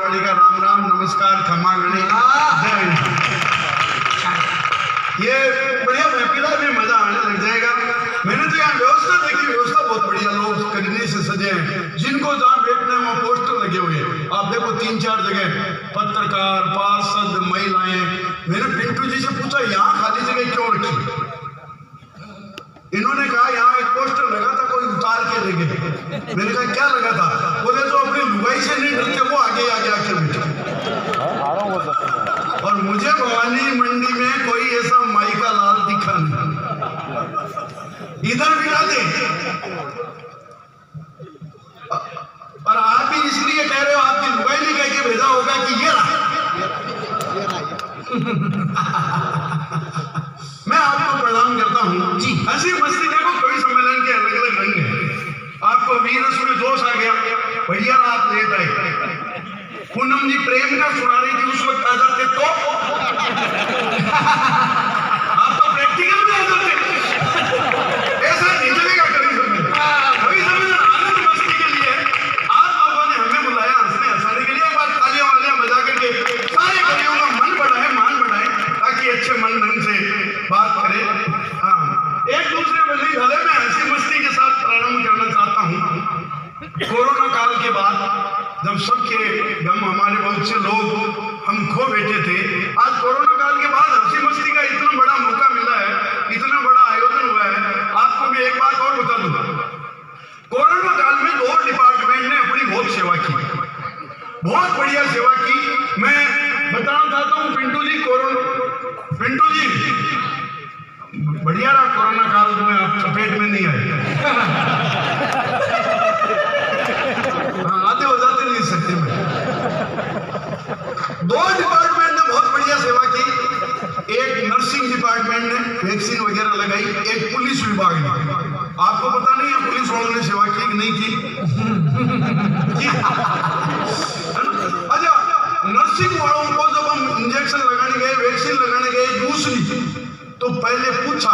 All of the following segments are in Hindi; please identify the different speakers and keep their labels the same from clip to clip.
Speaker 1: मारवाड़ी का राम राम, नमस्कार, क्षमा गणी, जय हिंद। ये बढ़िया महफिला में मजा आने लग जाएगा। मैंने तो यहाँ व्यवस्था देखी, व्यवस्था बहुत बढ़िया, लोग करीने से सजे हैं, जिनको जहाँ बैठना है वहाँ पोस्टर लगे हुए हैं। आप देखो 3-4 जगह पत्रकार, पार्षद, महिलाएं। मैंने पिंटू जी से पूछा यहाँ खाली जगह क्यों रखी? इन्होंने कहा यहाँ एक पोस्टर लगा था, कोई उतार के ले गए। मैंने कहा क्या लगा था? बोले जो अपनी लुगाई से नहीं डरते वो आगे आगे आके बैठे। और मुझे भवानी मंडी में कोई ऐसा माई का लाल दिखा नहीं। इधर बिठा दे। और आप भी इसलिए कह रहे हो, आपकी लुगाई ने कह के भेजा होगा कि ये रहा। मैं आपको प्रणाम करता हूँ जी। हंसी मस्ती देखो, कवि सम्मेलन के अलग अलग रंग हैं। आपको वीरस में जोश आ गया, भैया आप लेट आए। पूनम जी प्रेम का सुना रही थी, उस वक्त आ जाते तो आप तो प्रैक्टिकल में आ जाते। ऐसा नहीं चलेगा कवि सम्मेलन। कवि सम्मेलन आनंद मस्ती के लिए आप लोगों ने हमें बुलाया हंसने हंसाने के लिए। एक बार तालियां वालियां बजा करके सारे कवियों का मन बढ़ाए, मान बढ़ाए, ताकि अच्छे मन ढंग से बात करें। हाँ, एक दूसरे बल्ली भले में हंसी मस्ती के साथ प्रारंभ करना चाहता हूँ। कोरोना काल के बाद जब सबके गम हमारे बहुत से लोग हम खो बैठे थे, आज कोरोना काल के बाद हंसी मस्ती का इतना बड़ा मौका मिला है, इतना बड़ा आयोजन हुआ है। आपको मैं एक बात और बता दूं, कोरोना काल में 2 डिपार्टमेंट ने अपनी बहुत सेवा की, बहुत बढ़िया सेवा की। मैं बताना चाहता हूँ पिंटू जी बढ़िया रहा कोरोना काल में, आप चपेट में नहीं आए। आते हो जाते नहीं सकते में। 2 डिपार्टमेंट ने बहुत बढ़िया सेवा की। एक नर्सिंग डिपार्टमेंट ने वैक्सीन वगैरह लगाई, एक पुलिस विभाग ने। आपको पता नहीं है पुलिस वालों ने सेवा की कि नहीं की? अच्छा, नर्सिंग वालों को जब हम इंजेक्शन लगाने गए, वैक्सीन लगाने गए दूसरी, तो पहले पूछा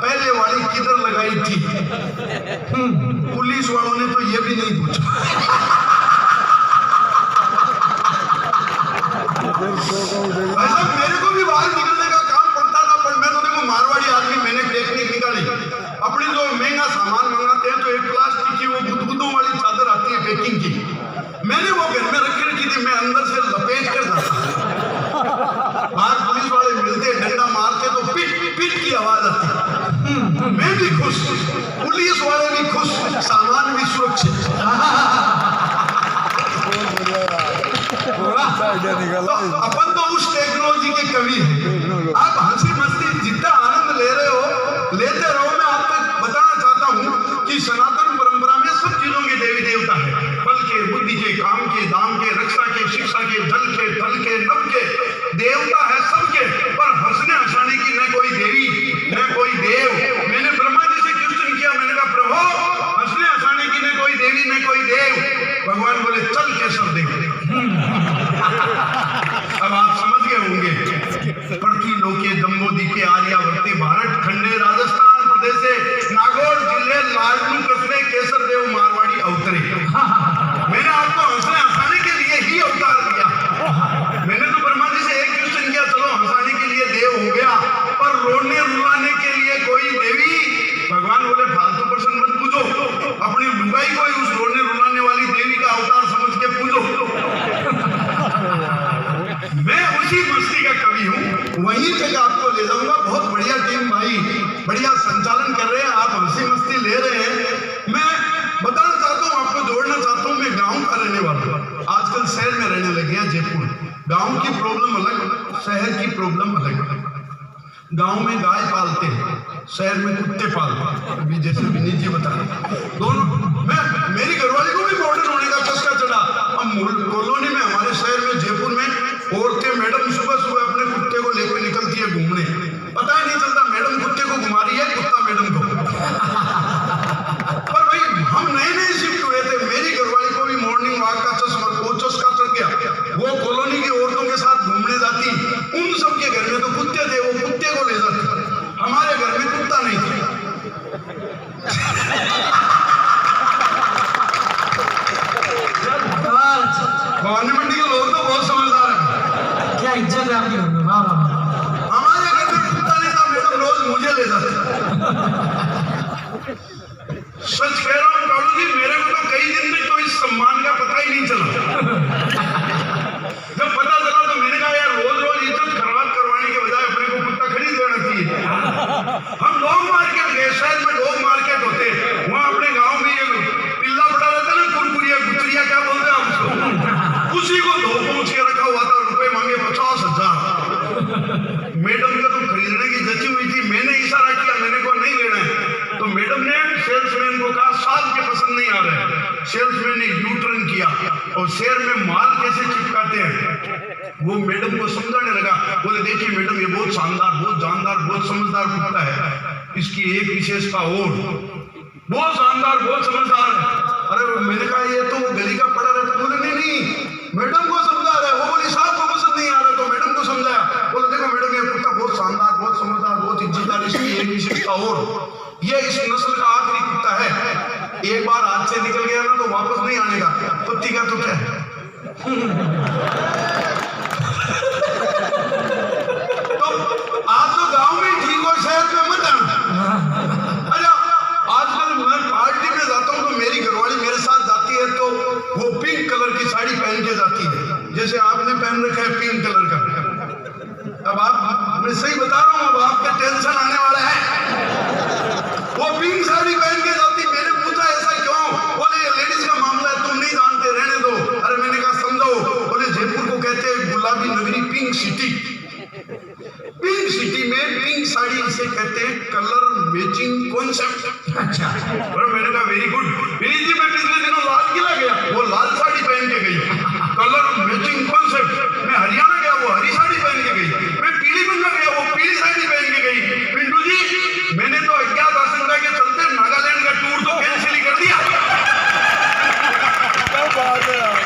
Speaker 1: पहले वाली किधर लगाई थी? पुलिस वालों ने तो ये भी नहीं पूछा। ऐसा मेरे को भी बाहर निकलने का काम पड़ता था, पर मैं तो देखो मारवाड़ी आदमी, मैंने टेक्निक निकाली। अपनी जो महंगा सामान मंगाते हैं तो एक प्लास्टिक की वो गुदगुदों वाली चादर आती है पैकिंग की, मैंने वो घर में रखी थी। मैं अंदर से लपेट कर जाता, बाहर पुलिस वाले मिलते, डंडा मारते तो पिट पिट की आवाज आती। मैं भी खुश, पुलिस वाले भी खुश, सामान भी सुरक्षित। तो अपन तो उस टेक्नोलॉजी के कवि हैं। आप हंसी मस्ती जितना आनंद ले रहे हो लेते रहो। मैं आपको बताना चाहता हूँ कि सनातन परंपरा में सब चीजों के देवी देवता है, बल के, बुद्धि के, काम के, दाम के, रक्षा के, शिक्षा के, जल के, थल के, नभ के, देवता है सबके। पर हंसने हंसाने की न कोई देवी न कोई देव। मैंने ब्रह्मा जी से क्वेश्चन किया, मैंने कहा प्रभु हंसने हंसाने की न कोई देवी न कोई देव। भगवान बोले चल केसर देव। अब आप समझ गए होंगे, पृथ्वी लोके दंबोदी के आर्यावर्ती भारत खंडे राजस्थान प्रदेश से नागौर जिले लाडनू कस्बे केसर देव मारवाड़ी अवतरे। मैंने आपको हंसने हंसाने के लिए ही अवतार दिया। मैंने तो ब्रह्मा जी से एक क्वेश्चन किया, चलो हंसाने के लिए देव हो गया, पर रोने रुलाने के लिए कोई देवी? भगवान बोले फालतू प्रश्न मत पूछो, अपनी लुगाई को ही उस रोने रुलाने वाली देवी का अवतार समझ के पूछो। मैं उसी मस्ती का कवि हूँ, वहीं तक आपको ले जाऊंगा। बहुत बढ़िया टीम भाई, बढ़िया संचालन कर रहे हैं, आप हंसी मस्ती ले रहे हैं। मैं बताना चाहता हूँ, आपको जोड़ना चाहता हूँ, मैं गांव का रहने वाला हूँ। आजकल शहर में रहने लगे हैं, जयपुर। गांव की प्रॉब्लम अलग, शहर की प्रॉब्लम अलग। गांव में गाय पालते हैं, शहर में कुत्ते पालते हैं। अभी जैसे विनीत जी बता रहे, दोनों मेरी घरवाली को भी मॉडर्न होने का चस्का चढ़ा। अब कॉलोनी में, हमारे शहर में, जयपुर में औरतें मैडम सुबह सुबह अपने कुत्ते को लेकर निकलती है घूमने, पता ही नहीं चलता मैडम कुत्ते को घुमा रही है, कुत्ता मैडम को। पर भाई हम नए शिफ्ट हुए थे, मेरी घरवाली को भी मॉर्निंग वॉक का चस्का चढ़ गया। वो कॉलोनी की औरतों के साथ घूमने जाती, उन सबके घर में तो कुत्ते थे, वो कुत्ते को ले जाते। हमारे घर में कुत्ता नहीं था। भवानी मंडी के लोग तो
Speaker 2: इज्जत है आपकी। वाह वाह।
Speaker 1: हमारे घर में कुत्ता नहीं था, मैडम रोज मुझे ले जाता। सच कह रहा हूँ कालू जी, मेरे को तो कई दिन तक तो इस सम्मान का पता ही नहीं चला। जब पता चला तो मैंने कहा यार रोज रोज इज्जत खराब करवाने के बजाय अपने को कुत्ता खरीद लेना चाहिए। हम डॉग मार्केट गए, शहर में डॉग मार्केट होते, वहाँ अपने गांव में ये पिल्ला पड़ा रहता ना, कुरकुरिया गुचरिया क्या बोलते हैं आप उसको, उसी को धो पहुंच के रखा हुआ था। रुपए मांगे 50,000। मैडम को तो खरीदने की जची हुई थी, मैंने इशारा किया, मैंने को नहीं लेना है। तो मैडम ने सेल्समैन को कहा साहब के पसंद नहीं आ रहा है। सेल्समैन ने यू टर्न किया और शेयर में माल कैसे चिपकाते हैं वो मैडम को समझाने लगा। बोले देखिए मैडम, ये बहुत शानदार, बहुत जानदार, बहुत समझदार कुत्ता है, इसकी एक विशेषता और, बहुत शानदार, बहुत समझदार है। अरे मैंने कहा ये तो गली का पड़ा रहता। बोले नहीं नहीं, मैडम को समझा रहा है। वो बोली साहब को पसंद नहीं आ रहा, तो मैडम को समझाया। बोले देखो मैडम, ये कुत्ता बहुत शानदार, बहुत समझदार, बहुत इज्जतदार, इसकी एक विशेषता और, ये इस नस्ल का आखिरी कुत्ता है, एक बार हाथ से निकल गया ना तो वापस नहीं आने का। कुत्ती का तो क्या तो आप तो गांव में ठीक हो, शहर में मत आना। अच्छा आजकल मैं पार्टी में जाता हूँ तो मेरी घरवाली मेरे साथ जाती है तो वो पिंक कलर की साड़ी पहन के जाती है, जैसे आपने पहन रखा है पिंक कलर का। अब आप, मैं सही बता रहा हूँ, अब आपका टेंशन आने वाला है। वो पिंक साड़ी पहन के जाती। मैंने पूछा ऐसा क्यों? बोले लेडीज का मामला है, तुम नहीं जानते, रहने दो। अरे मैंने कहा समझो। बोले जयपुर को कहते हैं गुलाबी नगरी, पिंक सिटी। पिंक सिटी में पिंक साड़ी इसे कहते हैं कलर मैचिंग कॉन्सेप्ट। अच्छा। और मैंने कहा वेरी गुड। जी मैं पिछले दिनों लाल किला गया, वो लाल साड़ी पहन के गई, कलर मैचिंग कॉन्सेप्ट। मैं हरियाणा गया, वो हरी साड़ी पहन के गई। मैं पीलीभीत में गया, वो पीली साड़ी पहन के गई। पिंटू जी मैंने तो अज्ञात आशंका के चलते नागालैंड का टूर तो कैंसिल ही कर दिया। क्या बात है यार।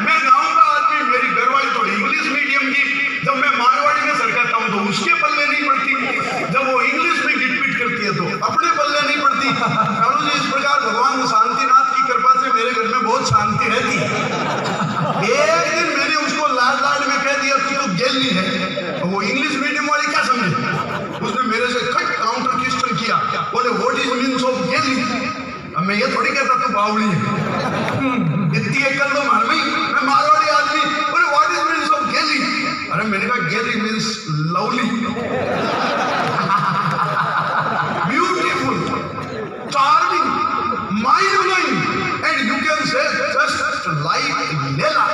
Speaker 1: मैं गांव का आदमी, मेरी घरवाली तो इंग्लिश मीडियम की, जब मैं मारवाड़ी में सरकाता हूँ तो उसके पल्ले नहीं पड़ती, जब वो इंग्लिश में गिटपिट करती है तो अपने पल्ले नहीं पड़ती। कालू जी इस प्रकार भगवान शांतिनाथ की कृपा से मेरे घर में बहुत शांति रहती है। एक दिन मैंने उसको लाड लाड में कह दिया तू तो गेली है, वो इंग्लिश मीडियम वाली क्या समझे, उसने मेरे से खट काउंटर क्वेश्चन किया। बोले व्हाट इज मीन्स ऑफ गेली? अब मैं ये थोड़ी कहता तू बावली है, इतनी अकल तो मार में, मैं मारवाड़ी आदमी। बोले व्हाट इज मीन्स ऑफ गेली? अरे मैंने कहा गेली means lovely, beautiful, charming, mind blowing, and you can say just like लेला।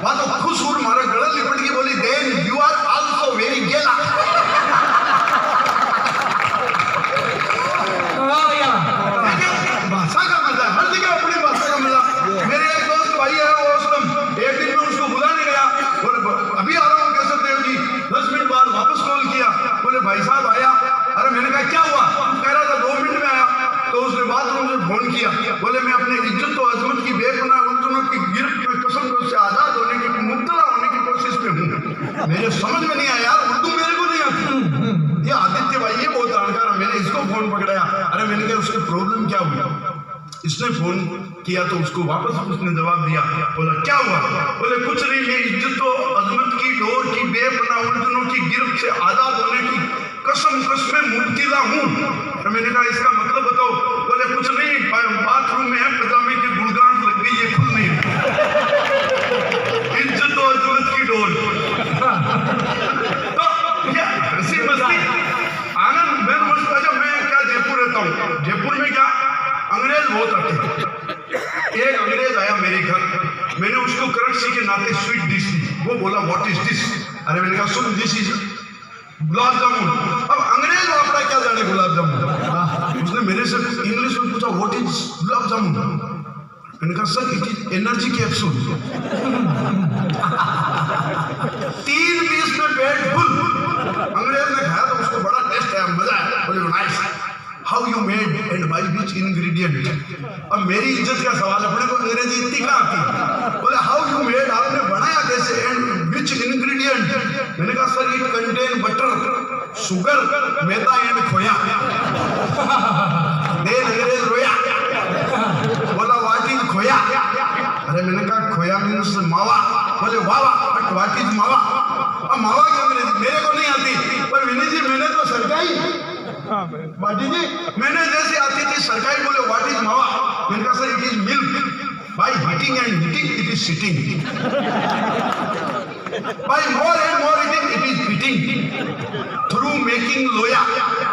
Speaker 1: बात तो खुश हो, मारा गला लिपट के बोली then you are also very गेला। भाषा का मजा, हर जगह अपनी भाषा का मजा। मेरे एक दोस्त भाई है वो असलम, एक दिन में उसको बुलाने गया, बोले अभी आ रहा हूँ कैसे देव जी। 10 मिनट बाद वापस कॉल किया, बोले भाई साहब आया। अरे मैंने कहा क्या हुआ? कह रहा था 2 मिनट में आया। तो उसने बाथरूम से फोन किया, बोले मैं अपने इज्जत तो अजमत की बेपनाह उल्टनों की गिरफ्त में कसम से आजाद होने की, मुब्तला होने की कोशिश में हूँ। मेरे समझ में नहीं आया यार, उर्दू मेरे को नहीं आती। ये आदित्य भाई ये बहुत जानकार है, मैंने इसको फोन पकड़ाया। अरे मैंने कहा उसकी प्रॉब्लम क्या हुई? इसने फोन किया तो उसको वापस उसने जवाब दिया। बोला क्या हुआ? बोले कुछ नहीं, मैं इज्जत तो अजमत की डोर की बेपनाह उल्टनों की गिरफ्त से आजाद होने की कसम कसमें मुब्तला हूँ। तो मैंने कहा इसका मतलब बताओ। बोले कुछ नहीं, बाथरूम में है, पजामे की गुड़गांठ लग गई, ये खुल नहीं। इज्जत तो अजमत की डोर। तो ये हंसी मस्ती आनंद। मैं क्या जयपुर रहता हूँ, जयपुर में क्या अंग्रेज बहुत आते हैं। एक अंग्रेज आया मेरे घर, मैंने उसको करेंसी के नाते स्वीट डिश दी। वो बोला व्हाट इज दिस? अरे मैंने कहा सुन दिस इज गुलाब जामुन। अब अंग्रेज वापड़ा क्या जाने गुलाब जामुन। उसने मेरे से इंग्लिश में पूछा व्हाट इज गुलाब जामुन? मैंने कहा sir it is energy capsule. 3 piece में पेट फुल। अंग्रेज ने खाया तो उसको बड़ा टेस्ट आया, मजा आया। बोले nice, how you made and by which ingredient? अब मेरी इज्जत का सवाल, अपने को अंग्रेजी इतनी कहाँ आती? बोले हाउ यू मेड, आपने बनाया कैसे, एंड विच इंग्रेडिएंट? मैंने कहा sir it contain butter sugar maida and खोया दे अंग्रेज रोया, बोला व्हाट इज खोया? अरे मैंने कहा खोया मीन्स मावा। बोले वाह बट व्हाट इज मावा? अब मावा की अंग्रेजी मेरे को नहीं आती, पर विनय जी मैंने तो सरकाई बाटी जी मैंने जैसे आती थी सरकाई। बोले व्हाट इज मावा? मैंने कहा sir it is milk by heating and heating it is sitting, by more and more eating it is fitting, through making loya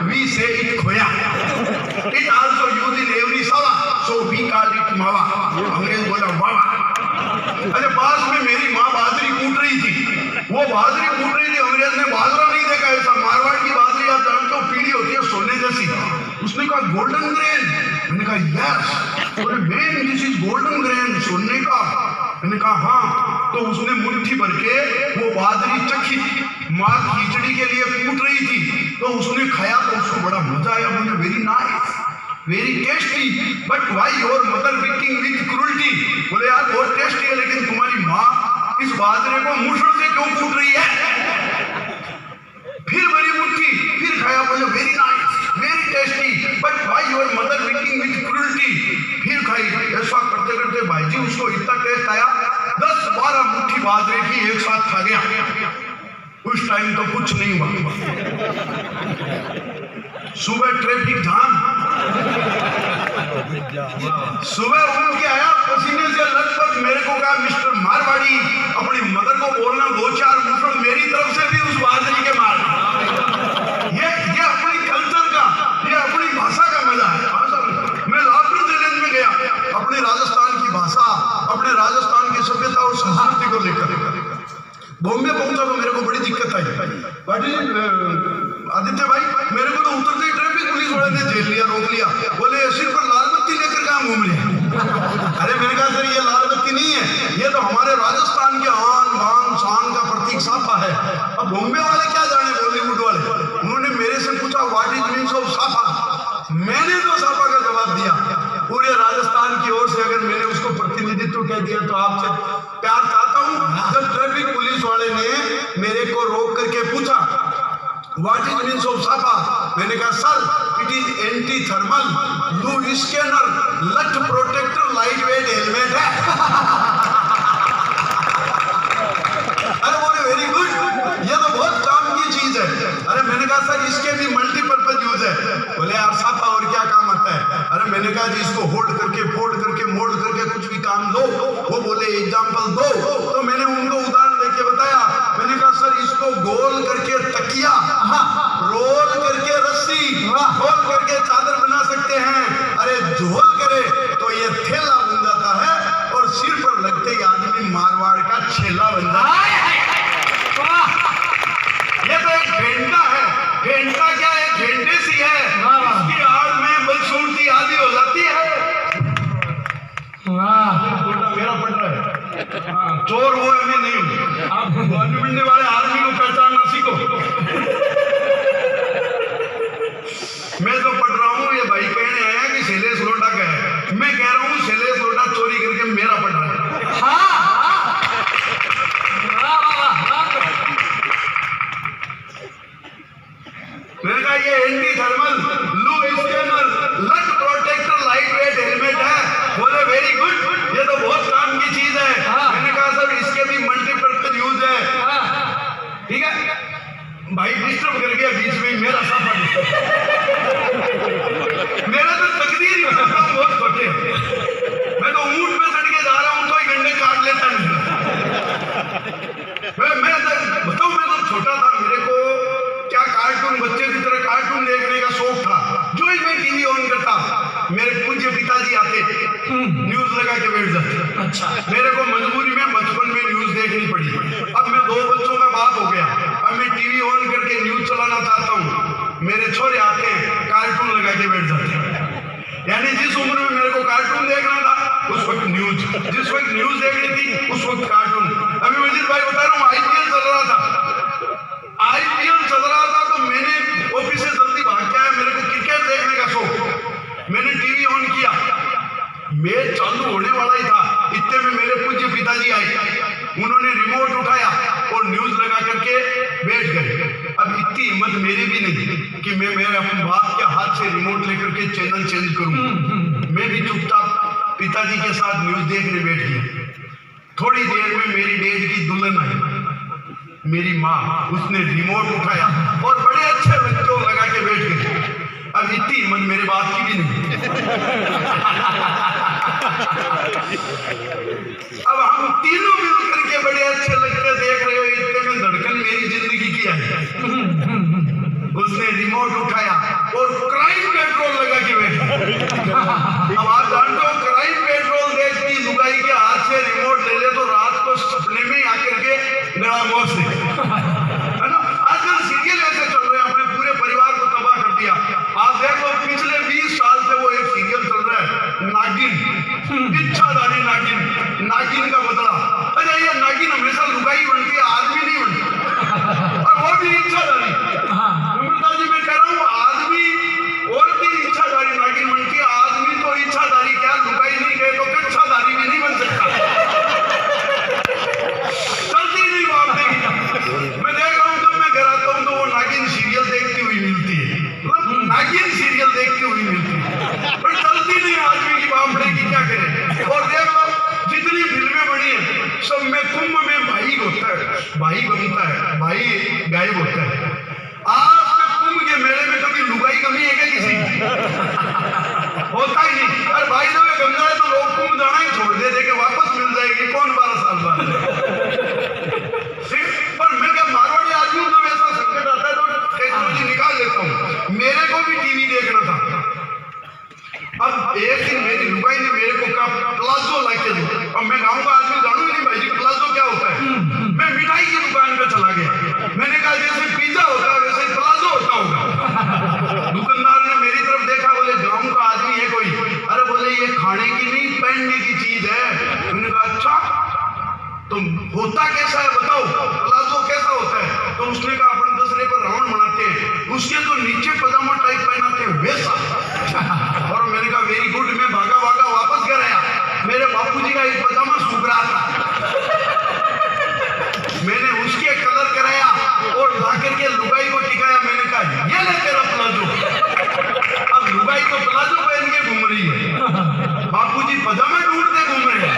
Speaker 1: we say it khoya, it also used in every sawa so we call it mawa। अंग्रेज बोला वाह। अरे पास में मेरी माँ बाजरी कूट रही थी, वो बाजरी कूट रही थी, अंग्रेज ने बाजरा नहीं देखा ऐसा। मारवाड़ की बाजरी आप जानते हो पीली होती है सोने जैसी। उसने कहा गोल्डन ग्रेन। मैंने कहा यस। बोले man this is golden grain, सोने का। मैंने कहा हाँ। तो उसने मुट्ठी भर के वो बाजरी चखी, माँ खिचड़ी के लिए कूट रही थी, तो उसने खाया तो उसको बड़ा मजा आया। बोले very nice very tasty but why your mother working with cruelty? बोले यार बहुत टेस्टी है लेकिन तुम्हारी माँ इस बाजरे को मुश्किल से क्यों कूट रही है? फिर बड़ी मुट्ठी फिर खाया। बोले very nice very tasty but why your mother working with cruelty? फिर खाई। ऐसा करते करते भाई जी उसको इतना टेस्ट आया 10-12 मुट्ठी बाजरे की एक साथ खा गया। उस टाइम तो कुछ नहीं हुआ। सुबह ट्रैफिक जाम, सुबह उठ के आया पसीने से लथपथ। मेरे को कहा मिस्टर मारवाड़ी अपनी मदर को बोलना 2-4 मुसड़ मेरी तरफ से भी उस बाजरी के मार। ये अपनी कल्चर का, ये अपनी भाषा का मजा है। मैं लाहौर चैलेंज में गया अपने राजस्थान की भाषा, अपने राजस्थान की सभ्यता और संस्कृति को लेकर। बॉम्बे पहुंचा तो मेरे को बड़ी दिक्कत आई। आदित्य भाई मेरे को तो उतरते ही ट्रैफिक पुलिस वाले ने जेल लिया, रोक लिया। बोले सिर पर लाल बत्ती लेकर कहाँ घूम लिया? अरे मैंने कहा सर ये लाल बत्ती नहीं है, ये तो हमारे राजस्थान के आन बान शान का प्रतीक साफा है। अब बॉम्बे वाले क्या जाने बॉलीवुड वाले, उन्होंने मेरे से पूछा व्हाट इज मीन्स ऑफ साफा? मैंने तो साफा का जवाब दिया। पूरे राजस्थान की ओर से अगर मैंने उसको प्रतिनिधित्व कह दिया तो आपसे प्यार चाहता हूँ। जब ट्रैफिक पुलिस वाले ने मेरे को रोक करके पूछा व्हाट इज मीन्स ऑफ साफा, मैंने कहा sir it is anti thermal लू स्कैनर लट प्रोटेक्टर लाइट वेट हेलमेट है। अरे बोले वेरी गुड, ये तो बहुत काम की चीज है। अरे मैंने कहा सर इसके भी मल्टीपर्पज यूज है। बोले यार साफा और क्या काम आता है? अरे मैंने कहा जी इसको होल्ड करके फोल्ड करके मोल्ड करके कुछ भी काम लो। वो बोले एग्जाम्पल दो, तो मैंने उनको उदाहरण देके बताया। मैंने कहा सर इसको गोल करके तकिया, रोल करके रस्सी, खोल करके चादर बना सकते हैं। अरे झोल करे तो ये थैला बन जाता है और सिर पर लगते ही आदमी मारवाड़ का छेला बन जाता है। ये तो एक घंटा है, घंटा क्या है, घंटे सी है, इसकी आड़ में बदसूरती आदि हो जाती है। मेरा पड़ रहा है चोर वो है मैं नहीं हूँ। आप मिलने वाले आदमी को पहचानना सीखो। मैं तो पढ़ रहा हूँ, ये भाई कहने आया कि शैलेश लोटा का है, मैं कह रहा हूँ शैलेश लोटा चोरी करके मेरा पढ़ रहा है। मैंने कहा ये एंटी थर्मल लू स्कैनर लट प्रोटेक्टर लाइट वेट हेलमेट है। बोले वेरी गुड, ये तो बहुत काम की चीज है। मैंने कहा सर इसके भी मल्टीपर्पज यूज है। ठीक है भाई डिस्टर्ब कर गया बीच में मेरा साफा डिस्टर्ब। मेरा तो तकदीर ही बहुत छोटे, मैं तो ऊंट पे चढ़ के जा रहा हूँ तो ही गंडे काट लेता नहीं। मैं तो बताऊं मैं तो छोटा था, मेरे को क्या कार्टून बच्चे की तरह कार्टून देखने का शौक था। जो ही मैं टीवी ऑन करता मेरे पूज्य पिताजी आते, न्यूज लगा के बैठ जाते। अच्छा मेरे को मजबूरी में बचपन में न्यूज देखनी पड़ी। अब मैं 2 बच्चों का बाप हो गया, अब मैं टीवी ऑन करके न्यूज चलाना चाहता हूँ, मेरे छोरे आते हैं कार्टून लगा के बैठ जाते हैं। यानी जिस उम्र में मेरे को कार्टून देखना था उस वक्त न्यूज, जिस वक्त न्यूज देखनी थी उस वक्त कार्टून। अभी मजीद भाई बता रहा हूँ आईपीएल चल रहा था, तो मैंने ऑफिस से जल्दी भाग के आया, मेरे को क्रिकेट देखने का शौक। मैंने टीवी ऑन किया, मैच चालू होने वाला ही था, इतने में मेरे पूज्य पिताजी आए, उन्होंने रिमोट उठाया और न्यूज लगा करके बैठ गए। अब इतनी हिम्मत मेरी भी मैं मेरे अपने बाप के हाथ से रिमोट लेकर के चैनल चेंज करूं। मैं भी चुपचाप पिताजी के साथ न्यूज देखने बैठ गया। थोड़ी देर में मेरी डैड की दुल्हन आई, मेरी माँ, उसने रिमोट उठाया और बड़े अच्छे बच्चों लगा के बैठ गई। अब इतनी हिम्मत मेरे बाप की भी नहीं। अब हम तीनों मिलकर के बड़े अच्छे लगते देख रहे हो, इतने में धड़कन मेरी जिंदगी की है। उसने रिमोट उठाया और क्राइम पेट्रोल लगा के बैठा। अब आप जानते हो क्राइम पेट्रोल देश की लुगाई के हाथ से रिमोट ले ले तो रात को सपने में आकर के गला मौत से, है ना। आजकल सीरियल ऐसे चल रहे हैं, अपने पूरे परिवार को तबाह कर दिया। आप देखो पिछले 20 साल से वो एक सीरियल चल रहा है, नागिन, इच्छाधारी नागिन, नागिन का बदला। अरे ये नागिन हमेशा लुगाई बनती है, आदमी नहीं बनती, और वो भी इच्छाधारी। जी मैं कह रहा हूँ, आदमी और भी इच्छाधारी नागिन बनती है। आदमी तो इच्छाधारी क्या, लुगाई नहीं गए तो कच्छाधारी भी नहीं बन सकता। चलती नहीं बात नहीं। मैं देख रहा हूँ, जब मैं घर आता हूँ तो वो नागिन सीरियल देखती हुई मिलती है, नागिन सीरियल देखती हुई मिलती है, पर चलती नहीं आदमी की बाप की, क्या करे। और देख लो जितनी फिल्में बनी है सब में कुंभ में भाई होता है, भाई बनता है, भाई गायब होता है। आज तक कुंभ के मेले में कभी लुगाई कमी है क्या किसी की? होता ही नहीं। अरे भाई जब गंगा है तो लोग कुंभ जाना ही छोड़ दे के वापस मिल जाएगी, कौन 12 साल बाद। पर मैं क्या मारवाड़ी आदमी हूँ, जब ऐसा संकट आता है तो टेक्नोलॉजी निकाल लेता हूँ। मेरे को भी टीवी देखना था। अब एक दिन मेरी लुगाई ने मेरे को कहा प्लाजो ला के दो, और मैं गाँव का आदमी जानू नहीं भाई जी प्लाजो क्या होता है। मैं मिठाई की दुकान पे चला गया, मैंने कहा जैसे पिज्जा होता है वैसे प्लाजो होता होगा। दुकानदार ने मेरी तरफ देखा, बोले गाँव का आदमी है कोई? अरे बोले ये खाने की नहीं पहनने की चीज है। मैंने कहा अच्छा तो होता कैसा है बताओ, प्लाजो कैसा होता है? तो उसने कहा अपन दूसरे पर राउंड बनाते हैं, उसके जो नीचे पजामा टाइप पहनाते हैं वैसा। और मैंने कहा वेरी गुड। मैं भागा भागा वापस घर आया, मेरे बापूजी का एक पजामा सूख रहा था, मैंने उसके कलर कराया और लाकर के लुगाई को टिकाया। मैंने कहा ये ले तेरा प्लाजो। अब लुगाई तो प्लाजो पहन के घूम रही है, बापूजी पजामा ढूंढते घूम रहे हैं,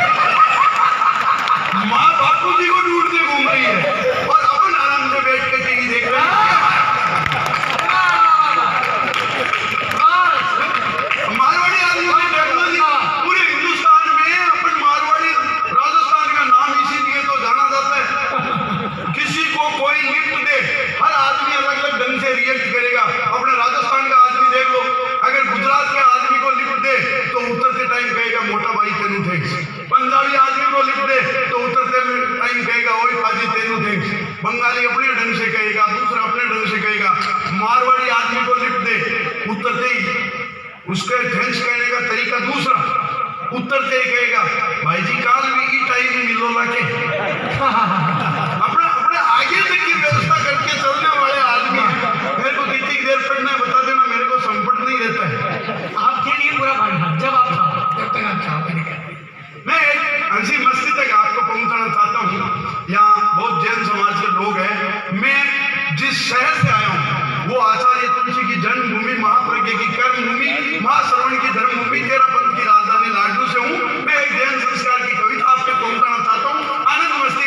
Speaker 1: माँ बापूजी को ढूंढते घूम रही है, और अपन आराम से बैठ के टीवी देख रहे हैं। मारवाड़ी आदमी की टेक्नोलॉजी पूरे हिंदुस्तान में, अपन मारवाड़ी राजस्थान का नाम इसीलिए तो जाना जाता है। किसी को कोई लिफ्ट दे, हर आदमी अलग अलग ढंग से रिएक्ट करेगा। अपने राजस्थान का आदमी देख लो, अगर गुजरात के आदमी को लिफ्ट दे तो उतरते टाइम कहेगा मोटा भाई तेनू थैंक्स। पंजाबी आदमी को लिफ्ट दे तो उतरते टाइम कहेगा ओए पाजी तेनू थैंक्स। बंगाली अपने ढंग से कहेगा, दूसरा अपने ढंग से कहेगा। मारवाड़ी आदमी को लिफ्ट दे, उतरते ही उसके थैंक्स कहने का तरीका दूसरा, उतरते ही कहेगा भाई जी काल भी टाइम में मिलो लाके। अपने अपने आगे तक की व्यवस्था करके चलने वाले आदमी। मेरे को कितनी देर पढ़ना है बता देना, मेरे को संपट नहीं रहता है।
Speaker 2: आपके लिए पूरा पानी जब आप जब तक आप चाहो।
Speaker 1: मैं हंसी मस्ती तक आपको पहुंचाना चाहता हूँ। यहाँ बहुत जैन समाज के लोग हैं। मैं जिस शहर से आया हूँ वो आचार्य तुलसी की जन्मभूमि, महाप्रज्ञ की कर्मभूमि, महाश्रवण की धर्मभूमि, तेरापंथ की राजधानी लाडू से हूँ। मैं एक जैन संस्कार की कविता आपके पहुंचाना चाहता हूँ। आनंद मस्ती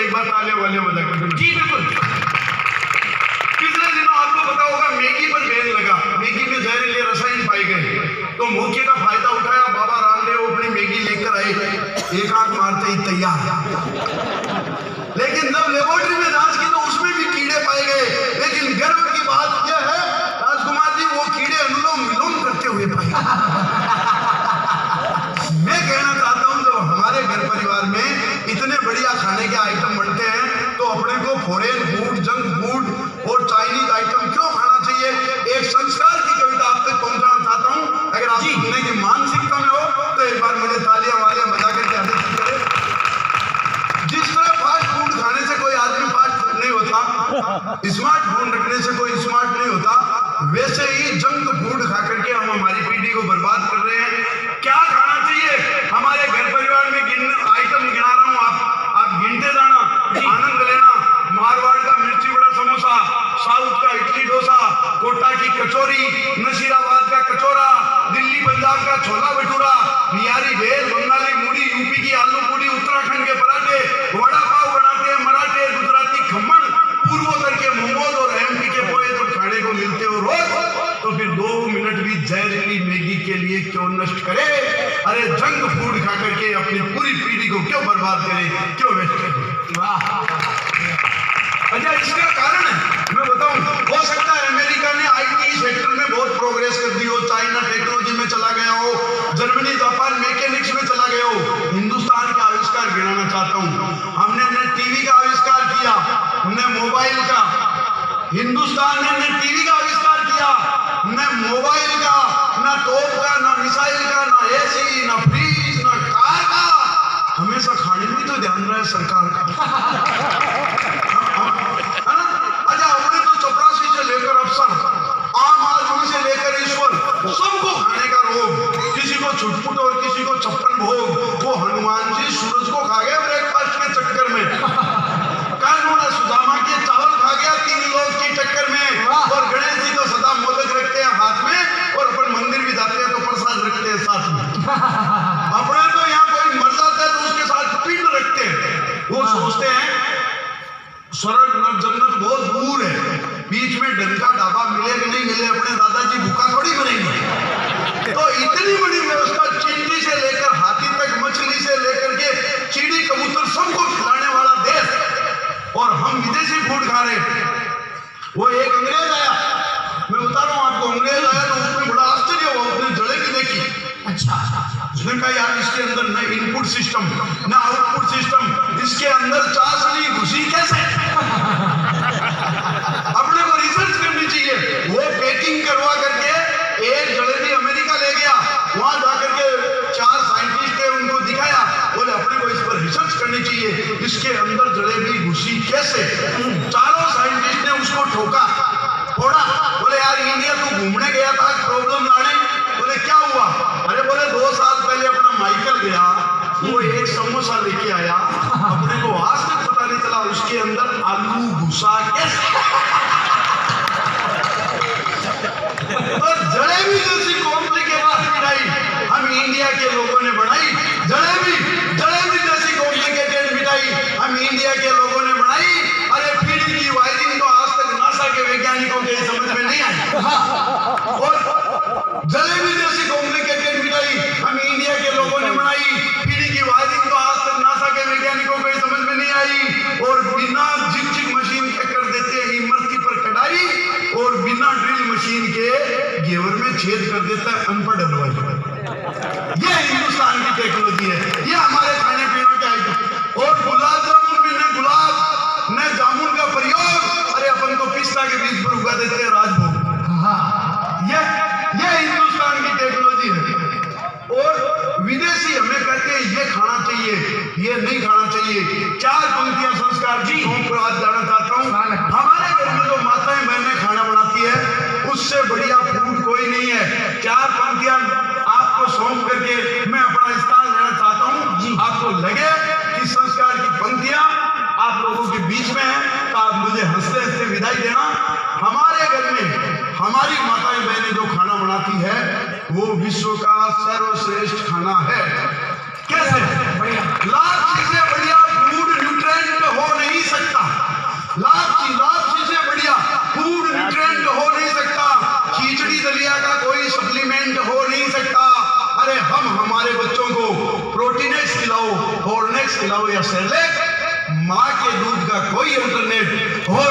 Speaker 1: एक बार ताले वाले बजा कर। जी बिल्कुल। पिछले दिनों आपको पता होगा मैगी पर बैन लगा, मैगी में जहरीले रसायन पाए गए, तो मौके का फायदा उठाया बाबा रामदेव अपनी मैगी लेकर आए, एक आंख मारते ही तैयार। लेकिन जब लेबोरेटरी में जांच की तो उसमें भी कीड़े पाए गए। लेकिन गर्व की बात यह है राजकुमार जी, वो कीड़े अनुलोम विलोम करते हुए पाए। मैं कहना चाहता हूं जब हमारे घर परिवार में इतने बढ़िया खाने के आइटम बनते हैं तो अपने को फॉरेन फूड, जंक फूड और चाइनीज आइटम क्यों खाना चाहिए? एक संस्कार की कविता आप तक पहुंचाना चाहता हूं। अगर आप सुनने की मानसिकता में हो तो एक बार मुझे तालियां वालियां बजा करके आदेश करें। जिस तरह फास्ट फूड खाने से कोई आदमी फास्ट नहीं होता, स्मार्ट फोन रखने से कोई स्मार्ट नहीं होता, वैसे ही जंक फूड खा करके हम हमारी पीढ़ी को बर्बाद कर रहे हैं। क्या खाना चाहिए? हमारे घर परिवार में आइटम गिना रहा हूँ, आप गिनते जाना, आनंद लेना। मारवाड़ का मिर्ची बड़ा समोसा, साउथ का इडली डोसा, कोटा बर्बाद करे, क्यों वेस्ट करे? अच्छा, इसका कारण है मैं बताऊं, हो सकता है अमेरिका ने आईटी सेक्टर में बहुत प्रोग्रेस कर दी हो, चाइना टेक्नोलॉजी में चला गया हो, जर्मनी जापान मैकेनिक्स में चला गया हो। हिंदुस्तान का आविष्कार गिनाना चाहता हूं। हमने न टीवी का आविष्कार किया, न मोबाइल का। हिंदुस्तान ने न टीवी का आविष्कार किया, न मोबाइल का, न तोप का, न मिसाइल का, न एसी, न फ्रिज, न कार का। हमेशा खाने में तो ध्यान रहा है सरकार का। अच्छा, अपने तो चपरासी से लेकर अफसर, आम आदमी से लेकर ईश्वर, सबको खाने का रोग, किसी को छुटपुट और किसी को छप्पन भोग। वो हनुमान जी सूरज को खा गए ब्रेकफास्ट के चक्कर में, कानूना सुदामा के चावल खा गया 3 लोग की टक्कर में, और गणेश जी तो सदा मोदक रखते हैं हाथ में, और अपन मंदिर भी जाते हैं तो प्रसाद रखते हैं साथ में। अपने तो यहाँ कोई मर जाता है तो उसके साथ पिंड रखते हैं। वो सोचते हैं स्वर्ग न जन्नत बहुत दूर है, बीच में डंका ढाबा मिले कि नहीं मिले, अपने दादाजी भूखा थोड़ी मरेंगे। तो इतनी बड़ी व्यवस्था, चींटी से लेकर हाथी तक, मछली से लेकर के चिड़ी कबूतर, सबको खिलाने वाला देश, और हम विदेशी फूड खा रहे। वो एक अंग्रेज आया, मैं बता रहा हूँ आपको, अंग्रेज आया तो उसमें बड़ा आश्चर्य हुआ, उसने जलेबी देखी।
Speaker 2: अच्छा,
Speaker 1: उसने कहा यार इसके अंदर न इनपुट सिस्टम न आउटपुट सिस्टम, इसके अंदर चाशनी घुसी कैसे? अपने को रिसर्च करनी चाहिए। वो पैकिंग करवा करके एक जलेबी अमेरिका ले गया, वहां जाकर के 4 साइंटिस्ट थे, उनको दिखाया, बोले अपने को इस पर रिसर्च करनी चाहिए, इसके अंदर जलेबी घुसी कैसे? चारों साइंटिस्ट ने उसको ठोका, फोड़ा। बोले यार इंडिया तू घूमने गया था प्रॉब्लम लाने? बोले क्या हुआ? अरे बोले 2 साल पहले अपना माइकल गया, वो एक समोसा लेके आया, अपने को आज तक पता नहीं चला उसके अंदर आलू घुसा कैसे। तो जलेबी जैसी कॉम्प्लिकेटेड मिठाई हम इंडिया के लोगों ने बनाई, जलेबी जैसी कॉम्प्लिकेटेड मिठाई हम इंडिया के लोगों ने बनाई। अरे पीढ़ी की वायरिंग तो आज तक नासा के वैज्ञानिकों के समझ में नहीं आई, और जलेबी जैसी कॉम्प्लिकेटेड मिठाई हम इंडिया के लोगों ने बनाई। पीढ़ी की वायरिंग तो आज तक नासा के वैज्ञानिकों को समझ में नहीं आई, और बिना जिग मशीन के कर देते हैं इमरती पर कढ़ाई, और बिना ड्रिल मशीन के घेवर में छेद कर देता है अनपढ़ हलवाई। ये हिंदुस्तान की टेक्नोलॉजी है, ये हमारे खाने पीने के आइटम। और गुलाब जामुन में न गुलाब न जामुन का प्रयोग, अरे अपन तो पिस्ता के बीज पर उगा देते हैं राजभोग। ये हिंदुस्तान की टेक्नोलॉजी है। और विदेशी हमें कहते हैं ये खाना चाहिए, ये नहीं खाना चाहिए। 4 पंक्तियां संस्कार जी पर आज जाना चाहता हूँ। हमारे घर में जो माताएं बहनें खाना बनाती है, उससे बढ़िया फूड कोई नहीं है। 4 पंक्तियां आपको सौंप करके मैं अपना स्थान लेना चाहता हूँ। आपको लगे कि संस्कार की पंक्तियां आप लोगों के बीच में है तो आप मुझे हंसते हंसते विदाई देना। हमारे घर में हमारी माताएं बहनें जो खाना बनाती है, वो विश्व का सर्वश्रेष्ठ खाना है। कैसे? लापसी से बढ़िया फूड न्यूट्रिएंट हो नहीं सकता। लापसी से बढ़िया फूड न्यूट्रिएंट हो नहीं सकता। खिचड़ी दलिया का कोई सप्लीमेंट हो नहीं सकता। अरे हम हमारे बच्चों को प्रोटीनेक्स खिलाओ, हॉर्नेक्स खिलाओ या सेरेलैक, माँ के दूध का कोई अल्टरनेट हो